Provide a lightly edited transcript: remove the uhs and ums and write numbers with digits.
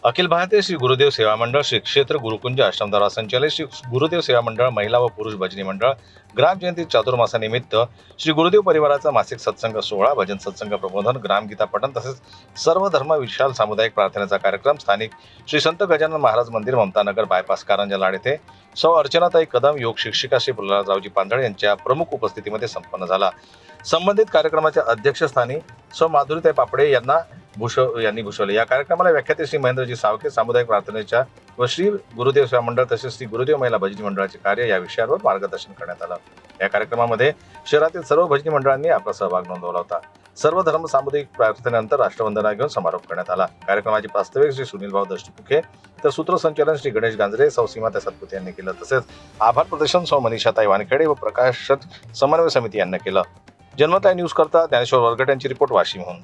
अखिल भारतीय श्री गुरुदेव सेवा मंडळ श्री क्षेत्र गुरुकुंज आश्रमद्वारा संचालित श्री गुरुदेव सेवा मंडळ महिला व पुरुष भजनी मंडळ ग्राम जयंती चातुर्मासानिमित्त श्री गुरुदेव परिवाराचा मासिक सत्संग सोहळा, भजन सत्संग, प्रबोधन, ग्रामगीता पठण तसेच सर्व धर्म विशाल सामुदायिक प्रार्थनेचा कार्यक्रम स्थानिक श्री संत गजानन महाराज मंदिर, ममतानगर बायपास, कारंजा लाड येथे सौ अर्चनाताई कदम, योग शिक्षिका श्री प्रल्हादरावजी पांधळे यांच्या प्रमुख उपस्थितीमध्ये संपन्न झाला। संबंधित कार्यक्रमाच्या अध्यक्षस्थानी सौ माधुरीताई पापडे यांनी भूषवले। या कार्यक्रमाला व्याख्याते श्री महेंद्रजी सावके, सामुदायिक प्रार्थनेच्या व श्री गुरुदेव सेवा मंडळ तसेच श्री गुरुदेव महिला भजनी मंडळाचे कार्य या विषयावर मार्गदर्शन करण्यात आलं। या कार्यक्रमामध्ये शहरातील सर्व भजनी मंडळांनी आपला सहभाग नोंदवला होता। सर्व धर्म सामुदायिक प्रार्थनेनंतर राष्ट्रवंदना घेऊन समारोप करण्यात आला। कार्यक्रमाचे प्रास्ताविक श्री सुनील भाऊ दष्टपुखे तर सूत्रसंचालन श्री गणेश गांजरे, सौ सीमाताई सतपुते यांनी केलं। तसेच आभार प्रदर्शन सौ मनीषाताई वानखेडे व प्रकाशन समन्वय समिती यांनी केलं। जन्मताई न्यूज करता ज्ञानेश्वर वरगट यांची रिपोर्ट वाशिमहून।